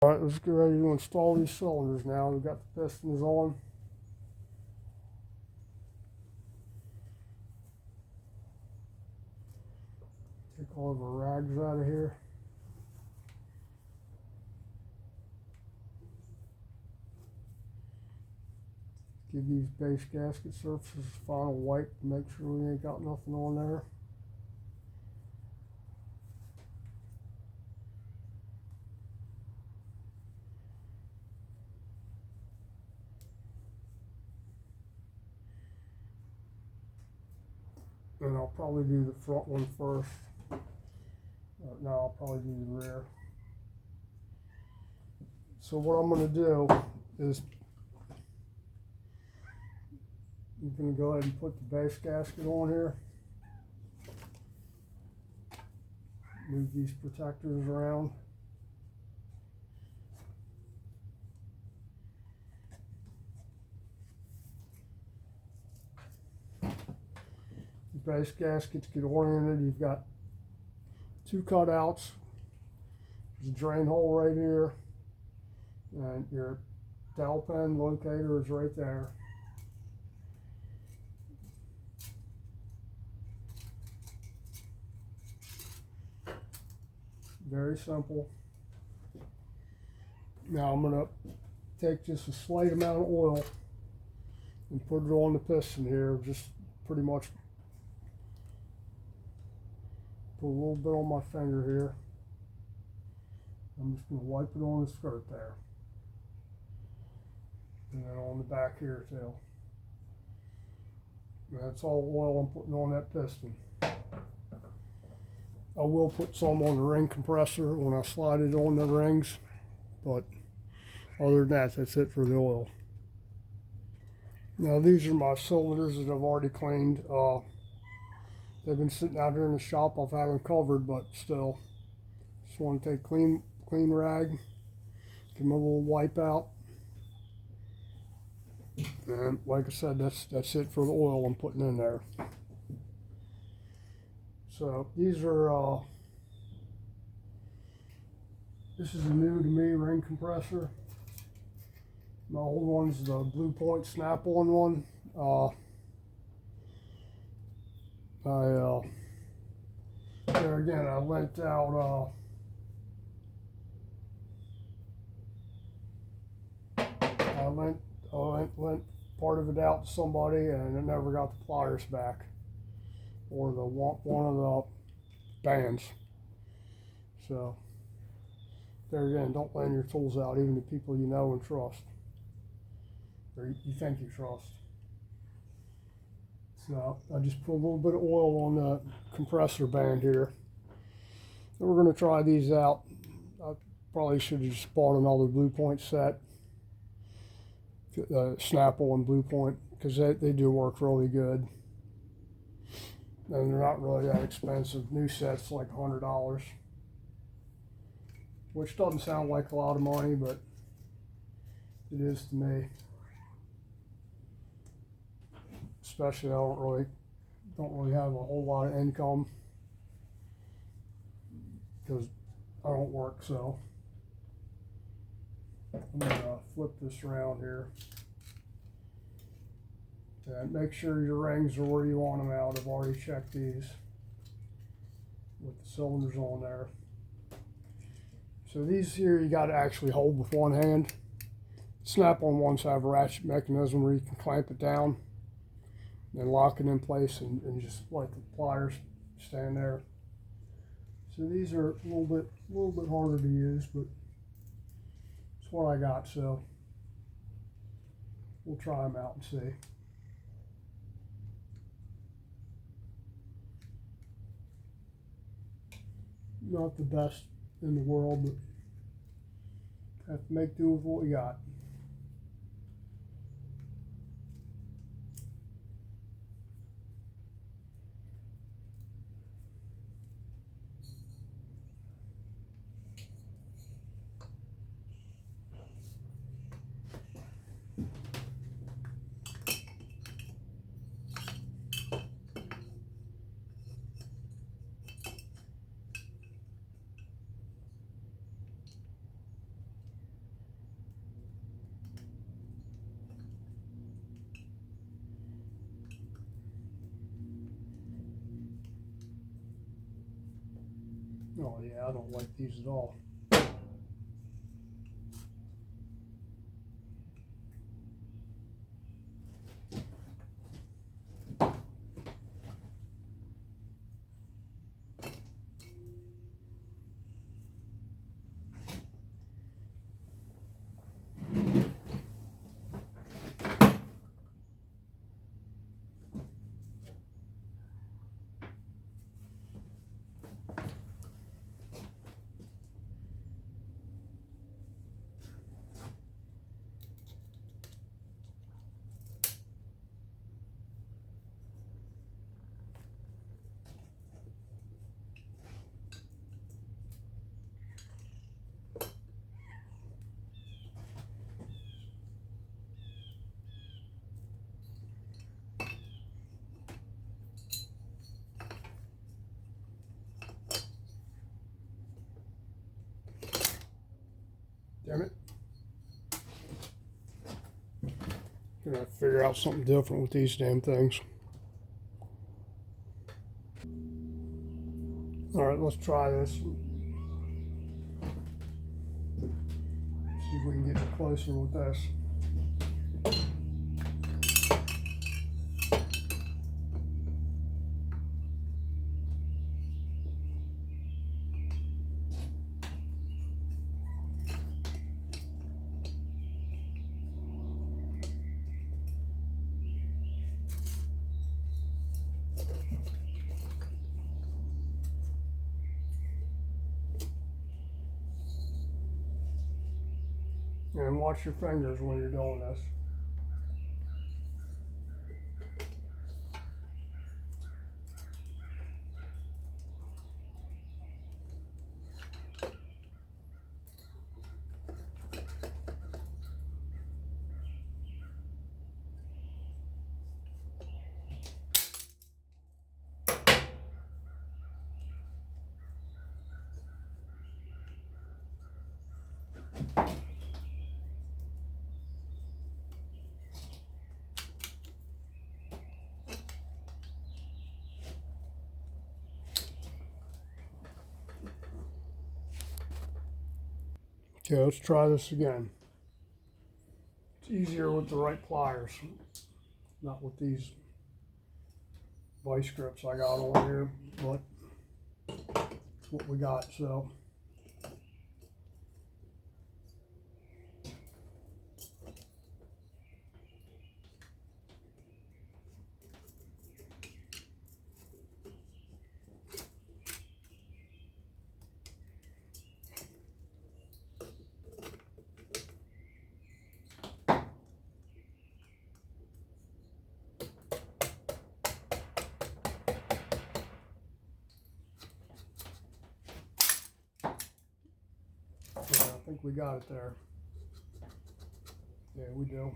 Alright, let's get ready to install these cylinders now. We've got the pistons on. Take all of our rags out of here. Give these base gasket surfaces a final wipe to make sure we ain't got nothing on there. And I'll probably do the front one first. No, I'll probably do the rear. So what I'm going to do is I'm going to go ahead and put the base gasket on here. Move these protectors around. The base gaskets get oriented. You've got two cutouts. There's a drain hole right here, and your dowel pin locator is right there. Very simple. Now I'm going to take just a slight amount of oil and put it on the piston here. Just pretty much put a little bit on my finger here. I'm just going to wipe it on the skirt there. And then on the back here too. And that's all oil I'm putting on that piston. I will put some on the ring compressor when I slide it on the rings, but other than that, that's it for the oil. Now these are my cylinders that I've already cleaned. They've been sitting out here in the shop. I've had them covered, but still, just want to take clean rag, give them a little wipe out, and like I said, that's it for the oil I'm putting in there. So these are, this is a new to me ring compressor. My old one's the Blue Point snap-on one. There again, I lent out, I lent part of it out to somebody, and I never got the pliers back, or the one of the bands. So there again, don't lend your tools out even to people you know and trust, or you think you trust. So I just put a little bit of oil on the compressor band here. And we're going to try these out. I probably should have just bought another Blue Point set, Snap-on Blue Point, because they do work really good. And they're not really that expensive. New sets like $100, which doesn't sound like a lot of money, but it is to me. Especially I don't really have a whole lot of income because I don't work, so I'm gonna flip this around here and make sure your rings are where you want them out. I've already checked these with the cylinders on there. So these here you got to actually hold with one hand. Snap-on ones have a ratchet mechanism where you can clamp it down and lock it in place and just let the pliers stand there. So these are a little bit harder to use, but it's what I got, so we'll try them out and see. Not the best in the world, but have to make do with what we got. Oh yeah, I don't like these at all. Damn it. Gonna have to figure out something different with these damn things. Alright, let's try this. See if we can get closer with this. And watch your fingers when you're doing this. Okay, let's try this again. It's easier with the right pliers, not with these vice grips I got on here, but it's what we got, so. Yeah, I think we got it there. Yeah, we do.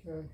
Okay.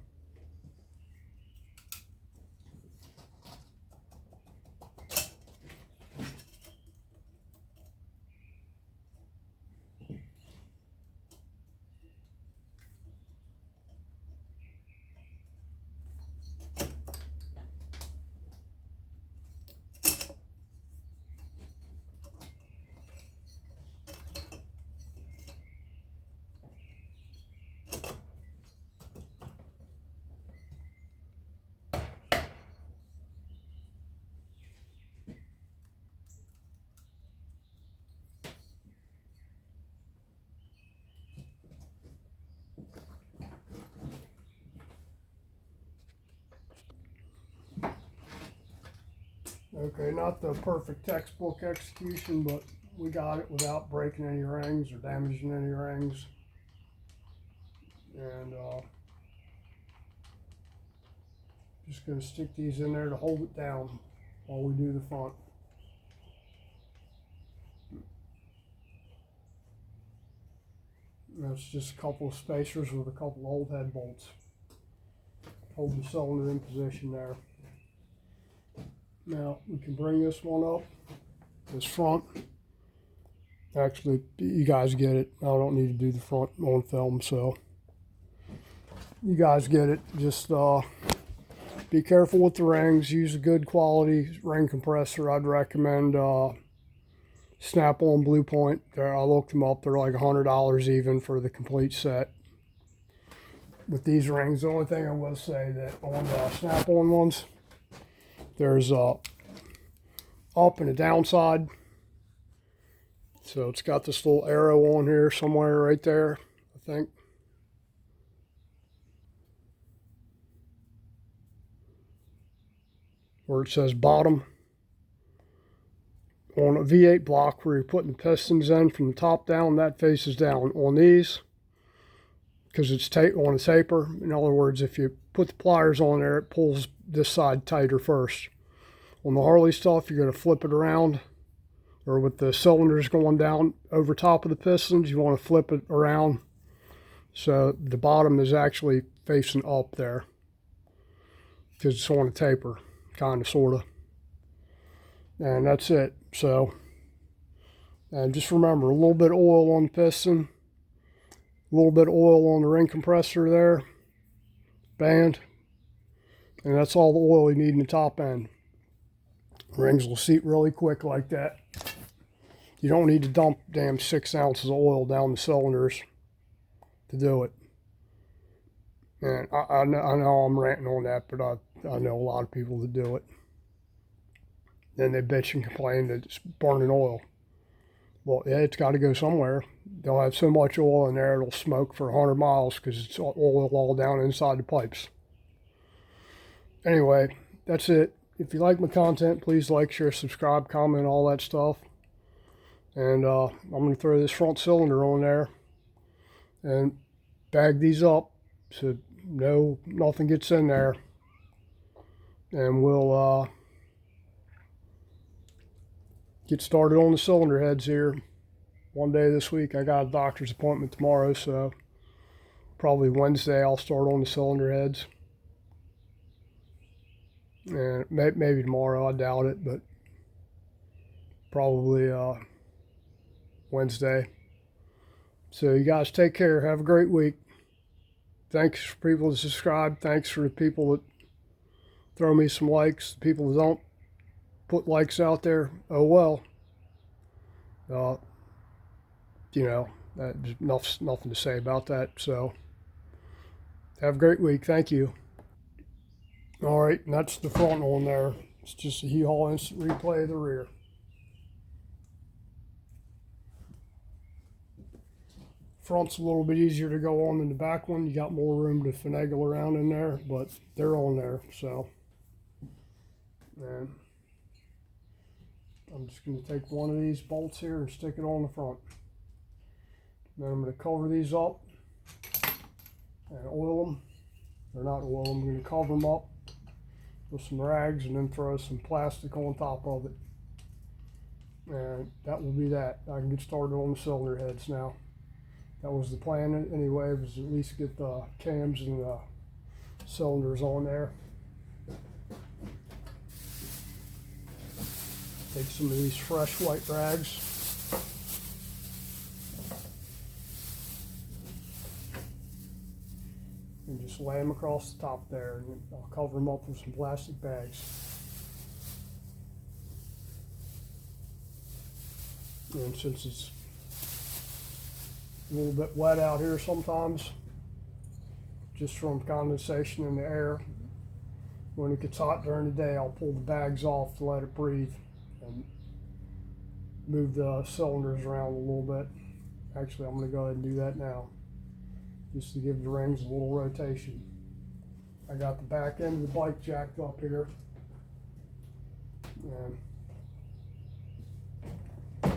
Okay, not the perfect textbook execution, but we got it without breaking any rings or damaging any rings. And just going to stick these in there to hold it down. while we do the front. That's just a couple of spacers with a couple of old head bolts. Hold the cylinder in position there. Now we can bring this one up, this front. Actually, you guys get it. I don't need to do the front on film, so you guys get it. Just be careful with the rings. Use a good quality ring compressor. I'd recommend Snap-on Blue Point. I looked them up. They're like $100 even for the complete set. With these rings, the only thing I will say that on the Snap-on ones, there's a up and a downside. So it's got this little arrow on here somewhere right there, I think. Where it says bottom. On a V8 block where you're putting the pistons in from the top down, that faces down. On these, because it's on a taper, in other words, if you put the pliers on there, it pulls this side tighter first. On the Harley stuff, you're going to flip it around, or with the cylinders going down over top of the pistons, you want to flip it around so the bottom is actually facing up there, because it's on a taper, kind of, sort of. And that's it. So, and just remember, a little bit of oil on the piston, a little bit of oil on the ring compressor there, band, and that's all the oil you need in the top end. Rings will seat really quick like that. You don't need to dump damn 6 ounces of oil down the cylinders to do it. And I know I'm ranting on that, but I know a lot of people that do it. Then they bitch and complain that it's burning oil. Well, yeah, it's got to go somewhere. They'll have so much oil in there it'll smoke for 100 miles because it's oil all down inside the pipes. Anyway, that's it. If you like my content, please like, share, subscribe, comment, all that stuff. And I'm going to throw this front cylinder on there and bag these up so nothing gets in there. And we'll get started on the cylinder heads here one day this week. I got a doctor's appointment tomorrow, so probably Wednesday I'll start on the cylinder heads. And maybe tomorrow, I doubt it, but probably Wednesday. So you guys take care. Have a great week. Thanks for people that subscribe. Thanks for the people that throw me some likes. The people that don't put likes out there, oh well. You know, there's nothing to say about that. So have a great week. Thank you. All right, and that's the front on there. It's just a Haul instant replay of the rear. Front's a little bit easier to go on than the back one. You got more room to finagle around in there, but they're on there, so. And I'm just going to take one of these bolts here and stick it on the front. Then I'm going to cover these up and oil them. Or not oil them, I'm going to cover them up with some rags and then throw some plastic on top of it. And that will be that. I can get started on the cylinder heads now. That was the plan anyway, was at least get the cams and the cylinders on there. Take some of these fresh white rags. And just lay them across the top there, and I'll cover them up with some plastic bags. And since it's a little bit wet out here sometimes, just from condensation in the air, when it gets hot during the day, I'll pull the bags off to let it breathe and move the cylinders around a little bit. Actually, I'm going to go ahead and do that now, just to give the rings a little rotation. I got the back end of the bike jacked up here. And I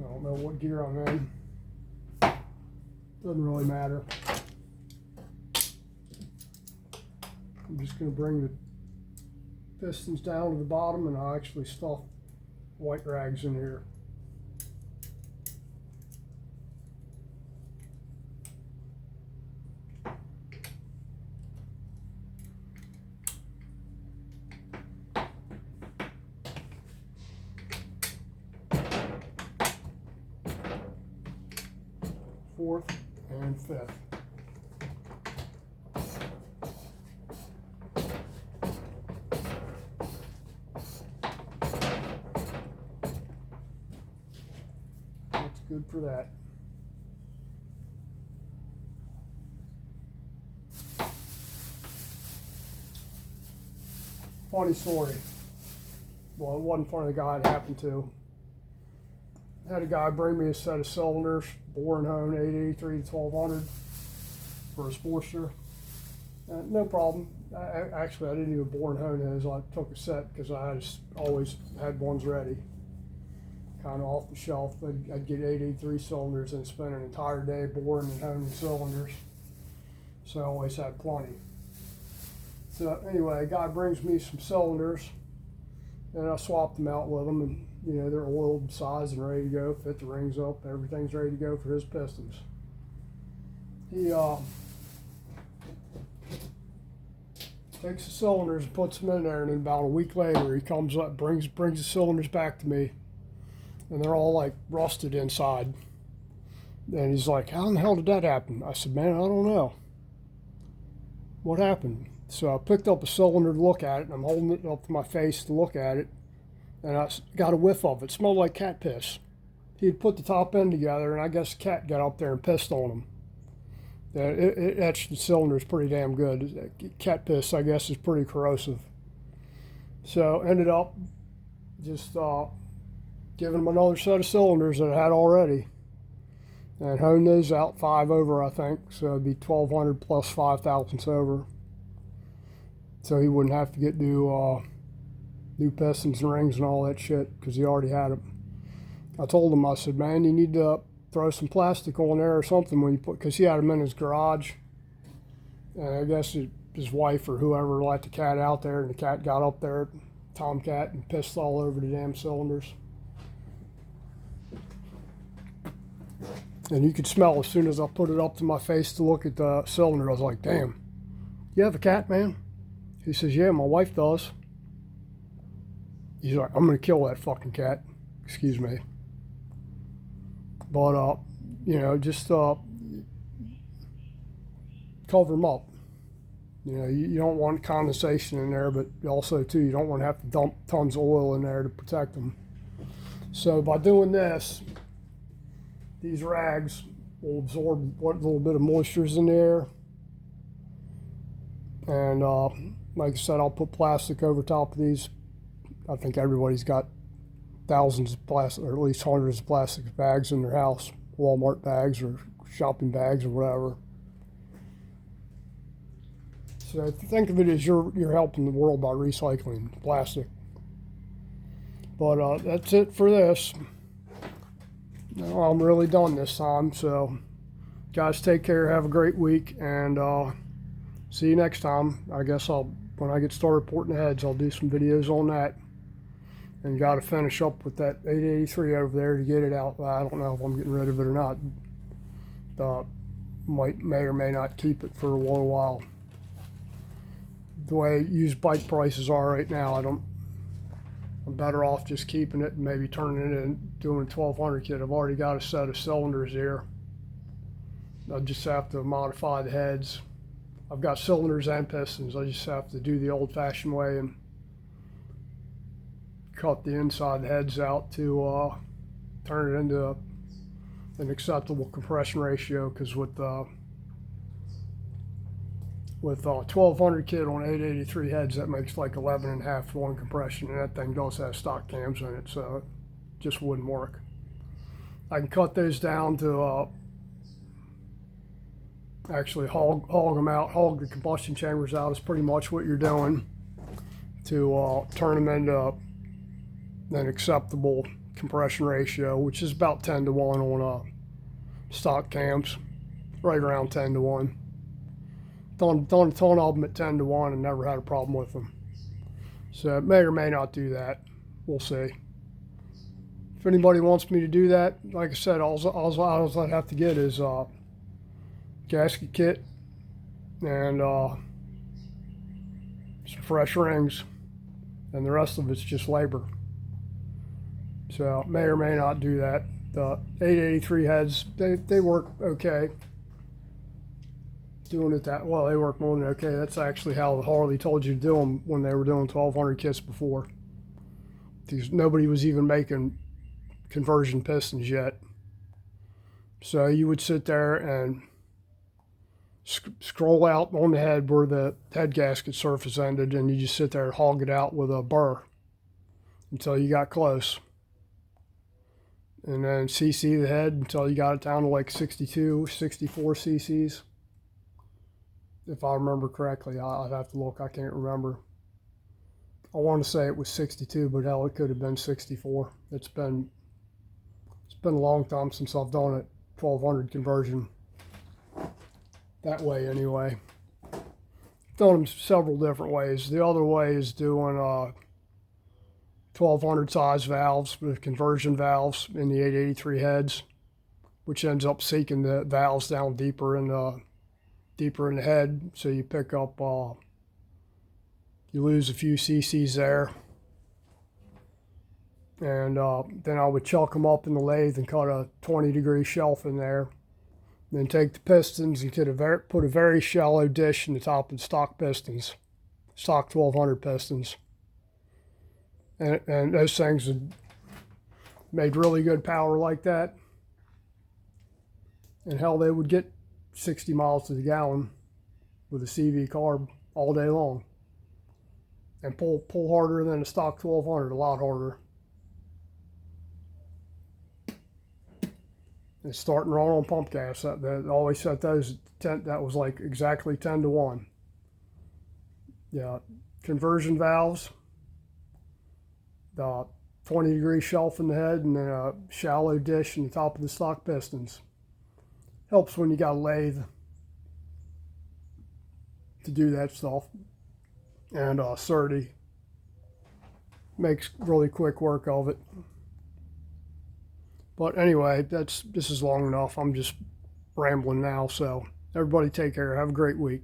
don't know what gear I'm in. Doesn't really matter. I'm just going to bring the pistons down to the bottom, and I'll actually stuff white rags in here. Fourth and fifth. That's good for that. Funny story. Well, it wasn't funny. The guy it happened to. I had a guy bring me a set of cylinders, boring hone 883 to 1200 for a Sportster. No problem. Actually, I didn't even bore and hone his. I took a set because I just always had ones ready, kind of off the shelf. I'd get 883 cylinders and spend an entire day boring and honing cylinders. So I always had plenty. So anyway, a guy brings me some cylinders, and I swapped them out with him, and you know, they're oiled, sized, and ready to go. Fit the rings up, everything's ready to go for his pistons. He takes the cylinders and puts them in there, and then about a week later, he comes up, brings the cylinders back to me, and they're all like rusted inside. And he's like, "How in the hell did that happen?" I said, "Man, I don't know. What happened?" So I picked up a cylinder to look at it, and I'm holding it up to my face to look at it, and I got a whiff of it. It smelled like cat piss. He had put the top end together, and I guess the cat got up there and pissed on him. It etched the cylinders pretty damn good. Cat piss, I guess, is pretty corrosive. So ended up just giving him another set of cylinders that I had already, and honed those out 5 over, I think. So it'd be 1200 plus 5 thousandths over. So he wouldn't have to get new pistons and rings and all that shit because he already had them. I told him, I said, "Man, you need to throw some plastic on there or something when you put," because he had them in his garage. And I guess his wife or whoever let the cat out there, and the cat got up there, tomcat, and pissed all over the damn cylinders. And you could smell as soon as I put it up to my face to look at the cylinder. I was like, "Damn, you have a cat, man?" He says, "Yeah, my wife does." He's like, "I'm gonna kill that fucking cat." Excuse me. But you know, just cover them up. You know, you don't want condensation in there, but also too, you don't want to have to dump tons of oil in there to protect them. So by doing this, these rags will absorb what little bit of moisture is in the air. And like I said, I'll put plastic over top of these. I think everybody's got thousands of plastic, or at least hundreds of plastic bags in their house, Walmart bags or shopping bags or whatever. So think of it as you're helping the world by recycling plastic. But that's it for this. No, I'm really done this time. So guys, take care, have a great week, and see you next time. I guess when I get started porting heads, I'll do some videos on that. And got to finish up with that 883 over there to get it out. I don't know if I'm getting rid of it or not. May or may not keep it for a little while. The way used bike prices are right now, I'm better off just keeping it and maybe turning it and doing a 1200 kit. I've already got a set of cylinders here. I just have to modify the heads. I've got cylinders and pistons. I just have to do the old-fashioned way and cut the inside heads out to turn it into an acceptable compression ratio, because with 1200 kit on 883 heads, that makes like 11.5 to 1 compression, and that thing does have stock cams in it, so it just wouldn't work. I can cut those down to actually hog them out, hog the combustion chambers out is pretty much what you're doing to turn them into an acceptable compression ratio, which is about 10 to 1 on stock cams, right around 10 to 1. Done a ton of them at 10 to 1 and never had a problem with them. So it may or may not do that. We'll see. If anybody wants me to do that, like I said, all I'd have to get is gasket kit and some fresh rings, and the rest of it's just labor. So may or may not do that. The 883 heads, they work okay. Doing it that well, they work more than okay. That's actually how the Harley told you to do them when they were doing 1200 kits before. Because nobody was even making conversion pistons yet. So you would sit there and scroll out on the head where the head gasket surface ended, and you just sit there and hog it out with a burr until you got close. And then CC the head until you got it down to like 62, 64 cc's. If I remember correctly, I'd have to look, I can't remember. I want to say it was 62, but hell, it could have been 64. It's been a long time since I've done it, 1200 conversion. That way anyway. Done them several different ways. The other way is doing 1200 size valves with conversion valves in the 883 heads, which ends up sinking the valves down deeper in the head, so you pick up you lose a few cc's there. And then I would chuck them up in the lathe and cut a 20-degree shelf in there. Then take the pistons and put a very shallow dish in the top of the stock pistons, stock 1200 pistons. And those things made really good power like that. And hell, they would get 60 miles to the gallon with a CV carb all day long. And pull harder than a stock 1200, a lot harder. And start and run on pump gas. That always set those 10, that was like exactly 10 to 1. Yeah, conversion valves, the 20-degree shelf in the head, and then a shallow dish in the top of the stock pistons. Helps when you got a lathe to do that stuff. And Surdy makes really quick work of it. But anyway, this is long enough. I'm just rambling now. So everybody take care. Have a great week.